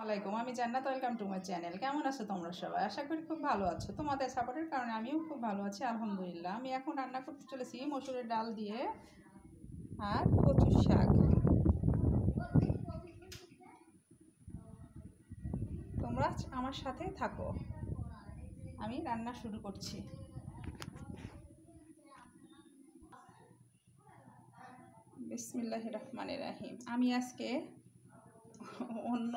আলাইকুম, আমি জান্নাত। Welcome to my channel. কেমন আছো তোমরা সবাই? আশা করি খুব ভালো আছো। তোমাদের সাপোর্টের কারণে আমিও খুব ভালো আছি, আলহামদুলিল্লাহ। আমি এখন রান্না করতে চলেছি মসুরের ডাল দিয়ে আর কচুর শাক। তোমরা আমার সাথে থাকো, আমি রান্না শুরু করছি। বিসমিল্লাহির রহমানির রহিম। আমি আজকে অন্য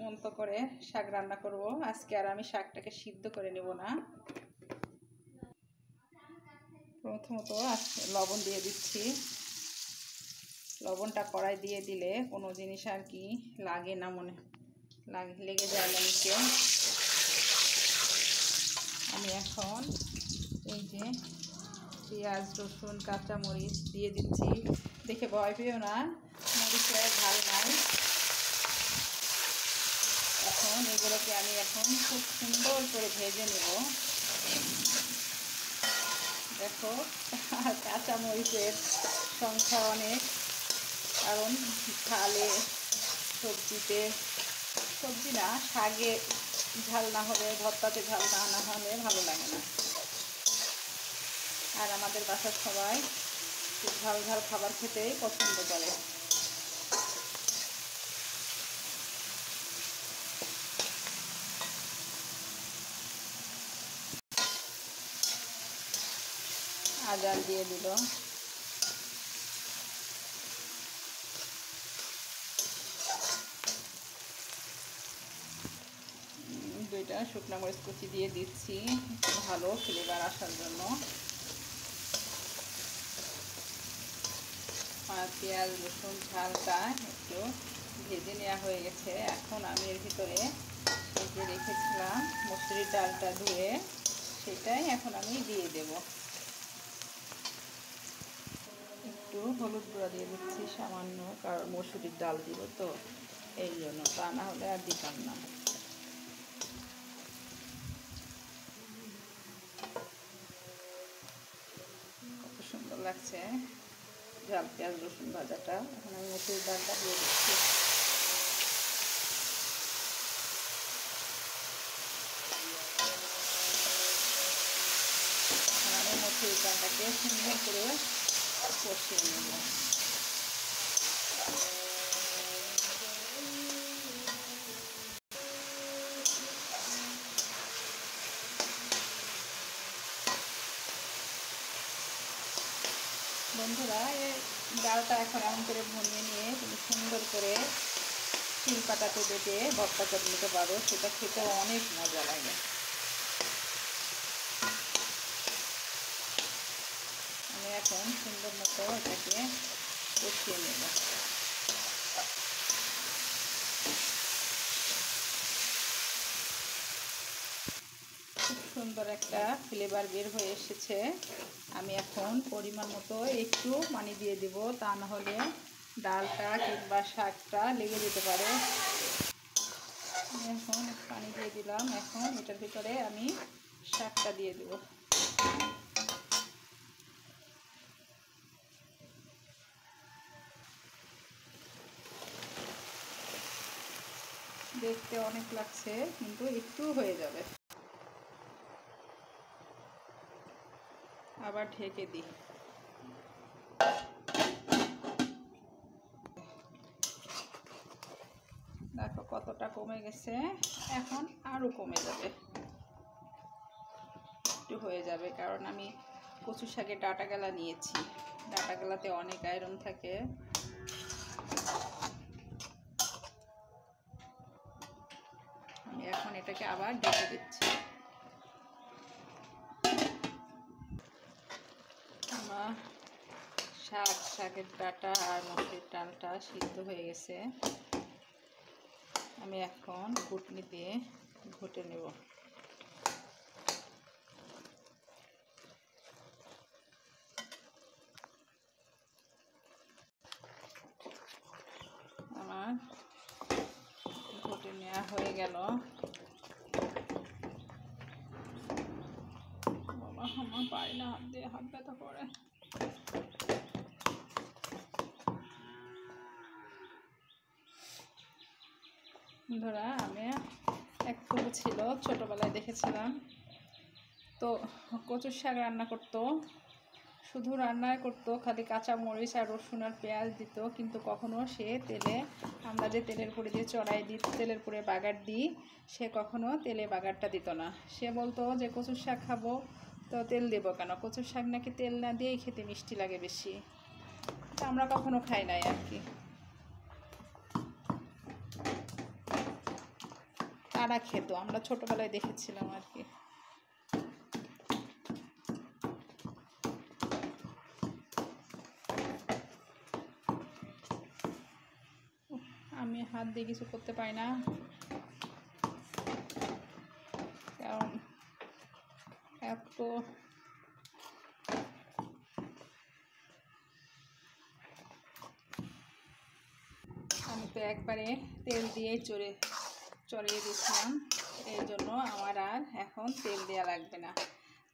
মন্ত করে শাক রান্না করব আজকে। আর আমি শাকটাকে সিদ্ধ করে নেব না। প্রথমত লবণ দিয়ে দিচ্ছি। লবণটা কড়াই দিয়ে দিলে কোনো জিনিস আর কি লাগে না, লেগে যায় না নিচে। আমি এখন এই যে পেঁয়াজ, রসুন, কাঁচামরিচ দিয়ে দিচ্ছি। দেখে ভয় পেও না, মরিচের ঝাল নাই। এখন এগুলোকে আমি এখন খুব সুন্দর করে ভেজে নেব। দেখো, কাঁচামরিচের সংখ্যা অনেক, কারণ ঝালে সবজি না, শাকে ঝাল না হলে, ভর্তাতে ঝাল না হলে ভালো লাগে না। আর আমাদের বাসার সবাই খুব ঝাল ঝাল খাবার খেতেই পছন্দ করে। আজাল দিয়ে দিল। দুইটা শুকনো মরিচ কুচি দিয়ে দিচ্ছি ভালো ফ্লেভার আসার জন্য। আর পেঁয়াজ, রসুন, ঝালটা একটু ভেজে নেওয়া হয়ে গেছে। এখন আমি এর ভিতরে সেজে রেখেছিলাম মসুরির ডালটা ধুয়ে, সেটাই এখন আমি দিয়ে দেব। একটু হলুদ গুঁড়া দিয়ে দিচ্ছি সামান্য, কারণ মসুরির ডাল দিব তো, এই জন্য। তা না হলে আর দিতাম না। কত সুন্দর লাগছে ঝাল পেঁয়াজ রসুন ভাজাটা। এখন আমি মসুরির ডালটা দিয়ে দিচ্ছি। এখন আমি মসুরির ডালটাকে সুন্দর করে কষিয়ে নেব। বন্ধুরা, এই ডালটা এখন এমন করে ভনিয়ে নিয়ে তুমি সুন্দর করে শিলপাটাতে বেটে ভর্তা করে নিতে পারো, সেটা খেতে অনেক মজা লাগে। আমি এখন সুন্দর মতো এটাকে কষিয়ে নেব। খুব সুন্দর একটা ফ্লেভার বের হয়ে এসেছে। আমি এখন পরিমাণ মতো একটু পানি দিয়ে দেব, তা না হলে ডালটা কিংবা শাকটা লেগে যেতে পারে। আমি এখন পানি দিয়ে দিলাম। এখন এটার ভিতরে আমি শাকটা দিয়ে দেব। দেখতে অনেক লাগছে, কিন্তু একটু হয়ে যাবে। আবার ঢেকে দিই। দেখো কতটা কমে গেছে, এখন আরও কমে যাবে, একটু হয়ে যাবে। কারণ আমি কচু শাকের ডাঁটা গেলা নিয়েছি, ডাঁটা গেলাতে অনেক আয়রন থাকে। আমি এখন এটাকে আবার ঢেকে দিচ্ছি। আমার শাকের ডাঁটা আর মসুরির ডালটা সিদ্ধ হয়ে গেছে। আমি এখন ঘুটনি দিয়ে ঘুটে নেব। আমার ঘুটে নেওয়া হয়ে গেল। বাবা, আমার পারি না, হাত দিয়ে হাত ব্যথা করে। বন্ধুরা আমি এক ফুপু ছিল, ছোটোবেলায় দেখেছিলাম, তো কচুর শাক রান্না করতো, শুধু রান্না করতো, খালি কাঁচা মরিচ আর রসুন আর পেঁয়াজ দিত, কিন্তু কখনো সে তেলে, আমরা যে তেলের উপরে দিয়ে চড়াই দিই, তেলের উপরে বাগার দিই, সে কখনো তেলে বাগারটা দিত না। সে বলতো যে কচুর শাক খাবো তো তেল দেবো কেন, কচুর শাক নাকি তেল না দিয়েই খেতে মিষ্টি লাগে বেশি। তা আমরা কখনো খাই নাই আর কি, তারা খেত, আমরা ছোটোবেলায় দেখেছিলাম আর কি। আমি হাত দিয়ে কিছু করতে পারি না, কারণ এত আমি তো একবারে তেল দিয়েই চড়িয়ে দিয়েছিলাম, এই জন্য আমার আর এখন তেল দেওয়া লাগবে না।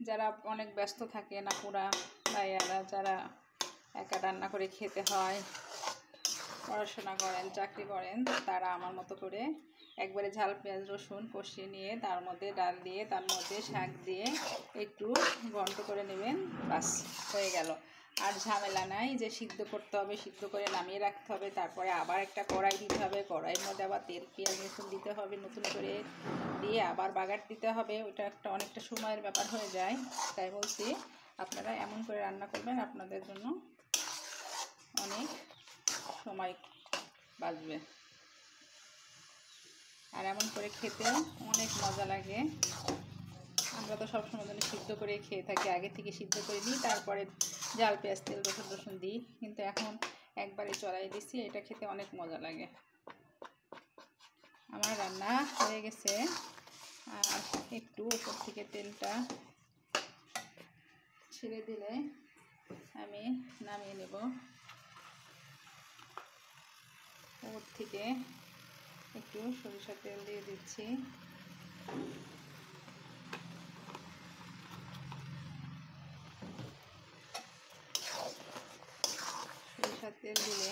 যারা অনেক ব্যস্ত থাকে না পুরা ভাইয়ারা, যারা একা রান্না করে খেতে হয়, পড়াশোনা করেন, চাকরি করেন, তারা আমার মতো করে একবারে ঝাল পেঁয়াজ রসুন কষিয়ে নিয়ে তার মধ্যে ডাল দিয়ে তার মধ্যে শাক দিয়ে একটু ঘন্ট করে নেবেন, বাস হয়ে গেল। আর ঝামেলা নাই যে সিদ্ধ করতে হবে, সিদ্ধ করে নামিয়ে রাখতে হবে, তারপরে আবার একটা কড়াই দিতে হবে, কড়াইয়ের মধ্যে আবার তেল পেঁয়াজ রসুন দিতে হবে, নতুন করে দিয়ে আবার বাগার দিতে হবে, ওটা অনেকটা সময়ের ব্যাপার হয়ে যায়। তাই বলছি আপনারা এমন করে রান্না করবেন, আপনাদের জন্য অনেক সময় বাঁচবে, আর এমন করে খেতেও অনেক মজা লাগে। আমরা তো সবসময় জন্য সিদ্ধ করে খেয়ে থাকি, আগে থেকে সিদ্ধ করে নিই, তারপরে ঝাল পেঁয়াজ তেল রসুন দিই, কিন্তু এখন একবারে চড়াই দিচ্ছি, এটা খেতে অনেক মজা লাগে। আমার রান্না হয়ে গেছে, আর একটু উপর থেকে তেলটা ছেড়ে দিলে আমি নামিয়ে নেব। উপর থেকে একটু সরিষার তেল দিয়ে দিচ্ছি, সরিষার তেল দিলে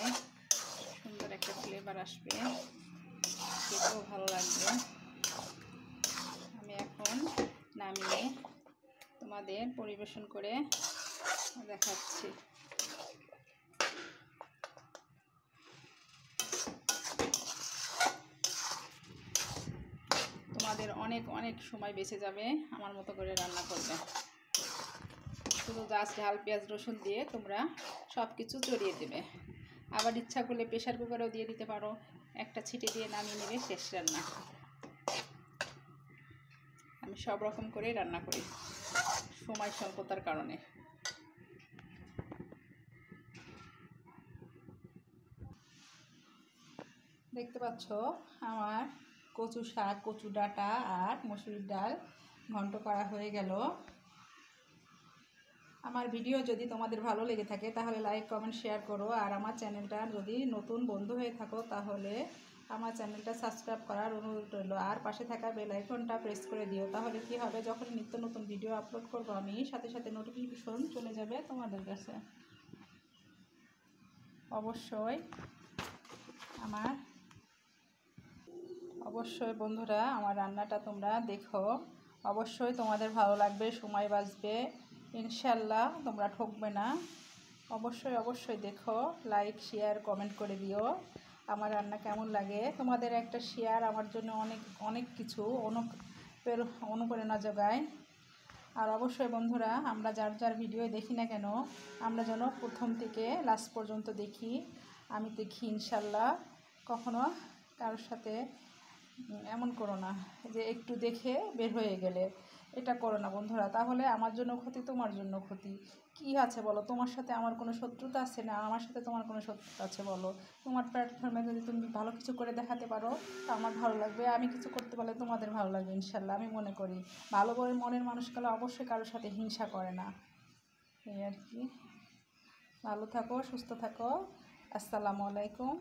সুন্দর একটা ফ্লেভার আসবে, খেতেও ভালো লাগবে। আমি এখন নামিয়ে তোমাদের পরিবেশন করে দেখাচ্ছি। তোমাদের অনেক অনেক সময় বেঁচে যাবে আমার মতো করে রান্না করবে। শুধু জাস্ট ঝাল পেঁয়াজ রসুন দিয়ে তোমরা সব কিছু চড়িয়ে দেবে, আবার ইচ্ছা করলে প্রেশার কুকারেও দিয়ে দিতে পারো, একটা ছিটে দিয়ে নামিয়ে নেবে, শেষ রান্না। আমি সব রকম করেই রান্না করি সময় স্বল্পতার কারণে। দেখতে পাচ্ছ আমার কচু শাক, কচু ডাঁটা আর মসুরির ডাল ঘন্ট করা হয়ে গেল। আমার ভিডিও যদি তোমাদের ভালো লেগে থাকে তাহলে লাইক কমেন্ট শেয়ার করো, আর আমার চ্যানেলটা যদি নতুন বন্ধু হয়ে থাকো তাহলে আমার চ্যানেলটা সাবস্ক্রাইব করার অনুরোধ রইল, আর পাশে থাকা বেল আইকনটা প্রেস করে দিও। তাহলে কি হবে, যখন নিত্য নতুন ভিডিও আপলোড করবো আমি, সাথে সাথে নোটিফিকেশন চলে যাবে তোমাদের কাছে। অবশ্যই বন্ধুরা আমার রান্নাটা তোমরা দেখো, অবশ্যই তোমাদের ভালো লাগবে, সময় বাঁচবে, ইনশাল্লাহ তোমরা ঠকবে না। অবশ্যই দেখো, লাইক শেয়ার কমেন্ট করে দিও আমার রান্না কেমন লাগে। তোমাদের একটা শেয়ার আমার জন্য অনেক অনেক কিছু অনুপ্রেরণা যোগায়। আর অবশ্যই বন্ধুরা আমরা যার যার ভিডিও দেখি না কেন, আমরা যেন প্রথম থেকে লাস্ট পর্যন্ত দেখি। আমি দেখি ইনশাল্লাহ, কখনো কারোর সাথে এমন করো না যে একটু দেখে বের হয়ে গেলে, এটা করো না বন্ধুরা, তাহলে আমার জন্য ক্ষতি, তোমার জন্য ক্ষতি। কি আছে বলো, তোমার সাথে আমার কোনো শত্রুতা আছে না, আমার সাথে তোমার কোনো শত্রুতা আছে বলো? তোমার প্ল্যাটফর্মে যদি তুমি ভালো কিছু করে দেখাতে পারো তা আমার ভালো লাগবে, আমি কিছু করতে পারলে তোমাদের ভালো লাগবে ইনশাল্লাহ। আমি মনে করি ভালো করে মনের মানুষগুলো অবশ্যই কারোর সাথে হিংসা করে না। এই আর কি, ভালো থাকো, সুস্থ থাকো, আসসালামু আলাইকুম।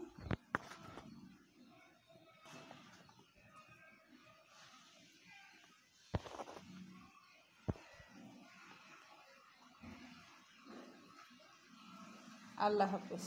আল্লাহ হাফেজ।